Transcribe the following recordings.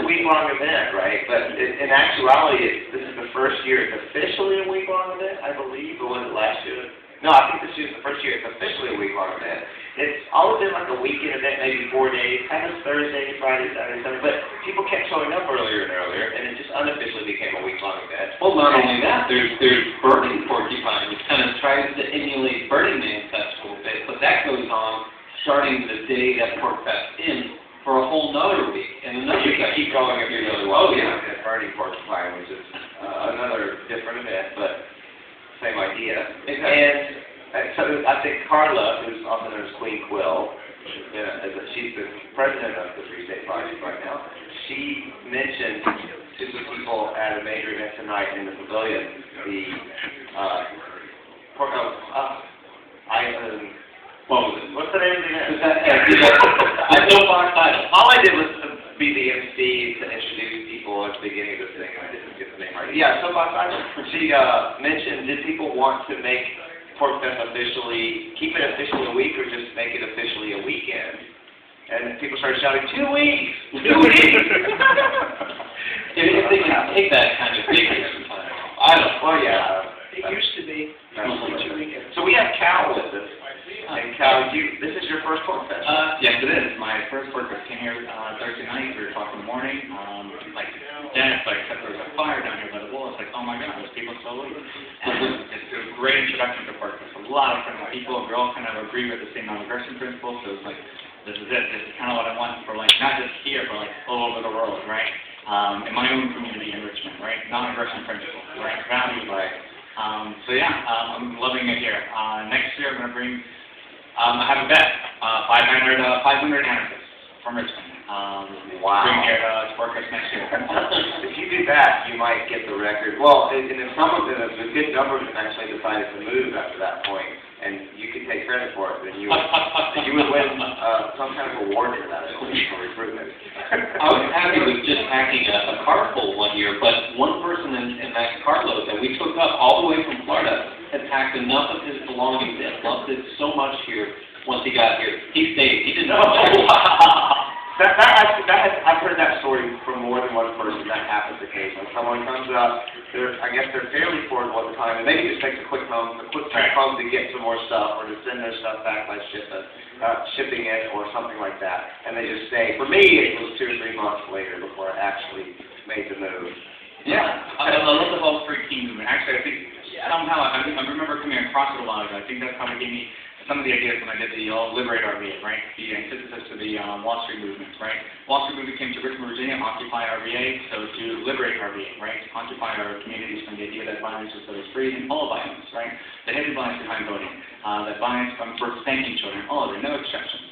a week-long event, right? But in actuality, this is the first year it's officially a week-long event, I believe, or was it last year? No, I think this year's the first year it's officially a week-long event. It's always been like a weekend event, maybe 4 days, kind of Thursday, Friday, Saturday, Sunday, but people kept showing up earlier and earlier, and it just unofficially became a week-long event. Well, not only that, there's Burning Porcupine, which kind of tries to emulate Burning Man Festival a bit, but that goes on starting the day that Pork Fest ends for a whole nother week. And another you can keep going if you're really well. Oh, yeah, at Burning Porcupine, which is another different event, but same idea. Exactly. And so I think Carla, who's also known as Queen Quill, she's the president of the Free State Project right now, she mentioned to some people at a major event tonight in the pavilion, what was it? What's the name of the event? All I did was to be the MC to introduce people at the beginning of the thing, and I didn't get the name right. Yeah, Soapbox Island. She mentioned, did people want to make Pork Fest keep it officially a week, or just make it officially a weekend? And people started shouting, 2 weeks! 2 weeks! If they can take that kind of vacation time. I don't know. Well, yeah. It used to be. So we have Cal with us. And Cal, this is your first Pork Fest? Yes, it is. My first Pork Fest came here Thursday night. We were talking in the morning. Except there was a fire down here by the wall. It's like, oh my God, there's people still leaving. And it's a great introduction to Pork Fest. A lot of friendly people. We all kind of agree with the same non-aggression principle. So it's like, this is it. This is kind of what I want for, like, not just here, but like all over the world, right? In my own community in Richmond, right? Non-aggression principle, right? Value, right? So yeah, I'm loving it here. Next year I'm going to bring, I have a bet, 500 anarchists from Richmond. Wow. Bring here to Pork Fest next year. If you do that, you might get the record. Well, and in some of them, a good number of them actually decided to move after that point, and you could take credit for it, then you would win some kind of award for that for recruitment. I was happy with just packing a car full one year, but one person in that carload that we took up all the way from Florida had packed enough of his belongings and loved it so much here once he got here. He stayed. He didn't know. I've heard that story from more than one person. That happens occasionally. Someone comes up, I guess they're fairly affordable at the time, and maybe just takes a quick trip home to get some more stuff, or to send their stuff back by shipping it, or something like that, and they just stay. For me, it was 2 or 3 months later before I actually made the move. Yeah, I love the whole free key movement. Actually, I think somehow, I remember coming across it a while ago. I think that probably gave me some of the ideas when I did the Liberate RVA, right? The antithesis to the Wall Street movement, right? Wall Street movement came to Richmond, Virginia, occupy RVA, so to liberate RVA, right? To occupy our communities from the idea that violence is always free and all violence, right? The hidden violence behind voting, that violence for spanking children, all of it, no exceptions.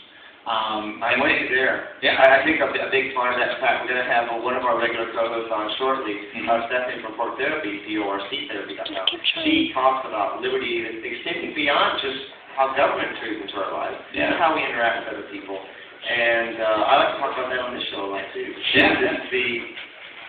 I'm with you there. Yeah, I think a big part of that fact, we're going to have one of our regular co-hosts on shortly, Stephanie from Pork Therapy, PORCtherapy.com. She talks about liberty extending beyond just how government treats into our lives, how we interact with other people. And I like to talk about that on this show a lot too. Yeah.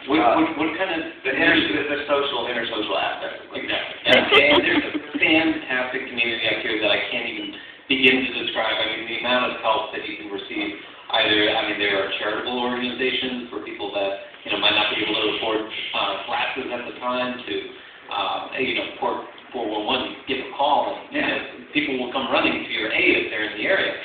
What kind of the intersocial aspect. Exactly. And there's a fantastic community up here that I can't even begin to describe. I mean, the amount of help that you can receive. There are charitable organizations for people that might not be able to afford classes at the time to, 411, give a call, and people will come running to your aid if they're in the area.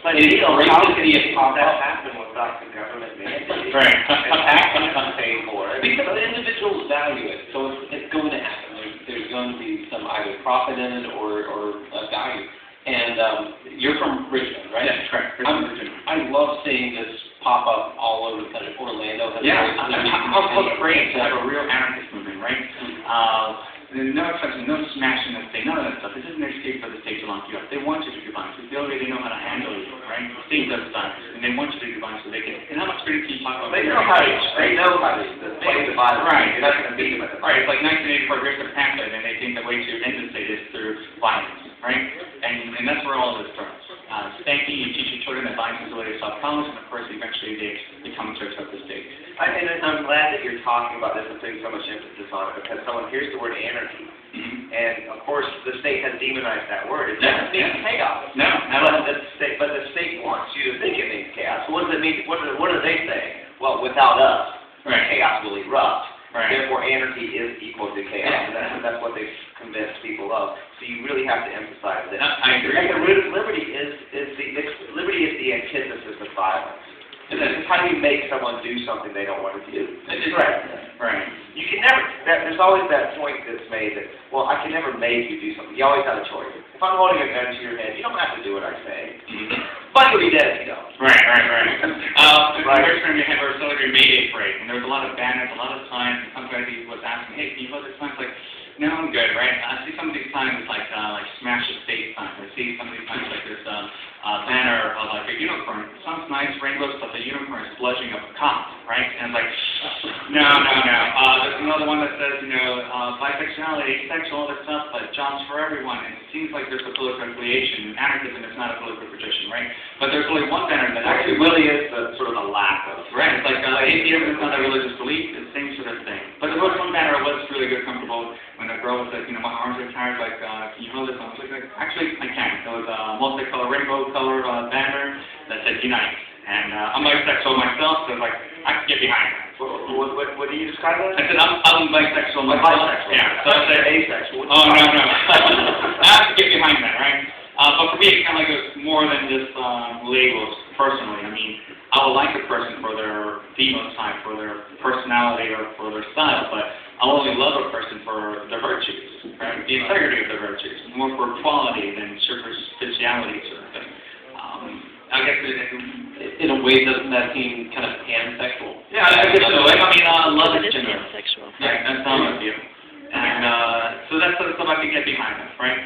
But it's great to see it pop that happen without the government mandate. Right. And taxes are paid for it. Because the individuals value it, so it's going to happen. There's going to be some either profit in it or value. And you're from Richmond, right? Yes, correct. I love seeing this pop up all over kind of Orlando. How great to have a real anarchist movement, right? No exception, no smashing the state, none of that stuff. This isn't an escape for the state to lock you up. They want you to do violence. They already know how to handle you, right? The state does violence, and they want you to do violence so they can. And how much freedom can you talk about? They know how to play the violence. Right. You're not going to beat them at the Right. It's like 1984 here's the pamphlet, and they think the way to end the state is through violence, right? And that's where all of this starts. Spanking, you teach your children that violence is the way to solve problems, and of course, eventually they become to accept the state. And I'm glad that you're talking about this and putting so much emphasis on it, because someone hears the word anarchy, and of course the state has demonized that word. It doesn't mean chaos. No, but the state wants you to think it means chaos. So what does it mean? What are they saying? well, without us, Right. chaos will erupt. Right. Therefore, anarchy is equal to chaos. Yeah. And that's what they've convinced people of. So you really have to emphasize that. I agree. And the root of liberty is the antithesis of violence. It's how do you make someone do something they don't want to do? It's right. Right. You can never, there's always that point that's made that, well, I can never make you do something. You always have a choice. If I'm holding a gun to your head, you don't have to do what I say. But you'll be dead if you don't. Right. Right. We're trying to have our celebrity May Day parade, and there's a lot of banners, a lot of signs, and some guy was asking, hey, can you hold this sign? It's like, no, I'm good, right? I see some of these signs like smash the state signs. I see some of these signs like there's a banner of like a unicorn. It sounds nice, rainbows, but the unicorn is bludgeoning up a cop, right? And it's like, no. There's another one that says, bisexuality, asexual, all that stuff, but jobs for everyone. And it seems like there's a political affiliation. Anarchism is not a political tradition, right? But there's only one banner that Actually, really is sort of a lack of. right, it's like atheism is not a religious belief, it's the same sort of thing. But there was one banner that was really good, comfortable, when a girl was like, my arms are tired, like, can you hold this? I was like, actually, I can. It was a multicolored, rainbow-colored banner that said unite. And I'm bisexual myself, so like, I can get behind that. What do you describe that? I said, I'm bisexual myself. Bisexual. Yeah, so I said, asexual. oh, no. I have to get behind that, right? But for me, it kind of like goes more than just labels, personally. I mean, I would like a person for their phenotype, for their personality, or for their style, but I'll only love a person for their virtues, right? The integrity of their virtues, more for quality than superficiality sort of thing. I guess in a way, doesn't that seem kind of pansexual? yeah, I guess so. I mean, love is It is gender. pansexual. Right, that's how I feel. And so that's sort of stuff I can get behind that, right?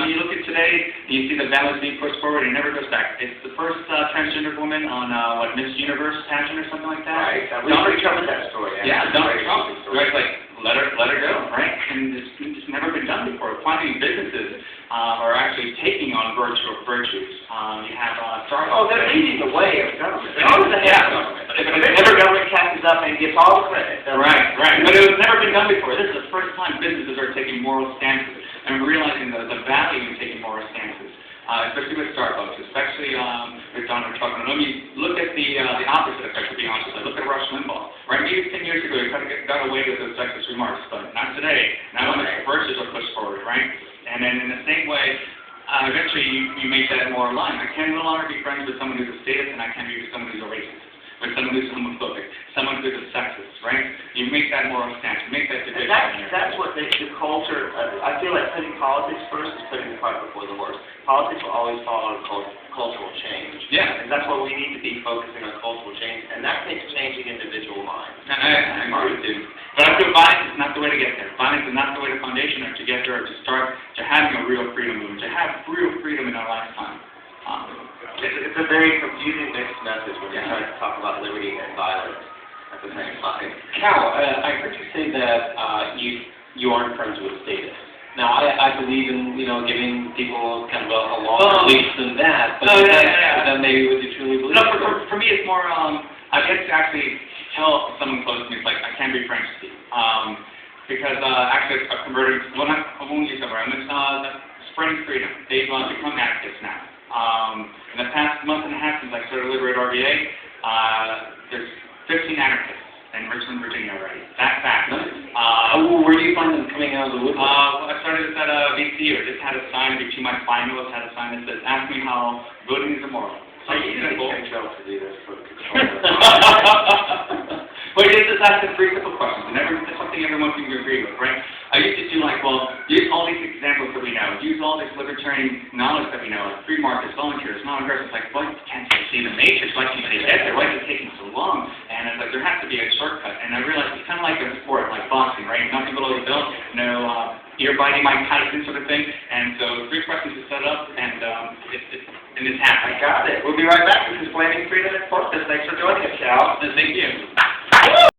You look at today, you see the values being pushed forward, and it never goes back. It's the first transgender woman on, Miss Universe pageant or something like that. Right. We already covered that story. Yeah, Donald Trump. Right, like, let her go, right? And it's never been done before. Finally, businesses are actually taking on virtues. You have startups. Oh, they're leading the way of government. They're always ahead of government. Every government catches up and gets all the credit. Right. But it was never been done before. This is the first time businesses are taking moral stances and realizing the value in taking moral stances, especially with Starbucks, especially with Donald Trump. And let me look at the opposite effect, to be honest with you. Look at Rush Limbaugh. Right, maybe 10 years ago, he kind of got away with those sexist remarks, but not today. Now when the virtues are pushed forward, right? And then in the same way, eventually you make that more aligned. I can no longer be friends with someone who's a statist, and I can't be with someone who's a racist, with someone who's homophobic, someone who's a sexist, right? You make that moral stance. You make that division. That's what makes the culture. I feel like putting politics first is putting the cart before the horse. Politics will always follow cultural change. Yeah. And that's what we need to be focusing on, cultural change, and that takes changing individual minds. I agree with you. But I feel violence is not the way to get there. Violence is not the way to foundation or to get there, or to start to having a real freedom movement, to have real freedom in our lifetime. It's a very confusing mixed message when you're trying to talk about liberty and violence at the same time. Cal, I heard you say that you aren't friends with statists. Now, I believe in, giving people kind of a longer leash than that, but then maybe would you truly believe it? No, for me it's more, I get to actually tell someone close to me, it's like, I can't be friends with you. Because actually I've converted, I won't use that word, spreading freedom. They've become activists now. In the past month and a half since I started Liberate RVA, there's 15 anarchists in Richmond, Virginia already. That fast. Where do you find them coming out of the woodwork? I started this at VCU. I just had a sign between my finalists, had a sign that says, ask me how voting is immoral. So you can control to do this for the control. Well, you just ask them 3 simple questions, and it's something everyone can agree with, right? I used to do use all these examples that we know, use all this libertarian knowledge that we know, like free markets, volunteers, non-aggressive. It's like, well, you can't see the matrix. Why can't they get there? Why is it taking so long? And it's like, there has to be a shortcut. And I realized it's kind of like a sport, like boxing, right? Nothing below the belt, no ear biting Mike Tyson sort of thing. And so 3 questions to set up, and it's happening. I got it. We'll be right back. This is Flaming Freedom and Focus. Thanks for joining us, Cal. Thank you.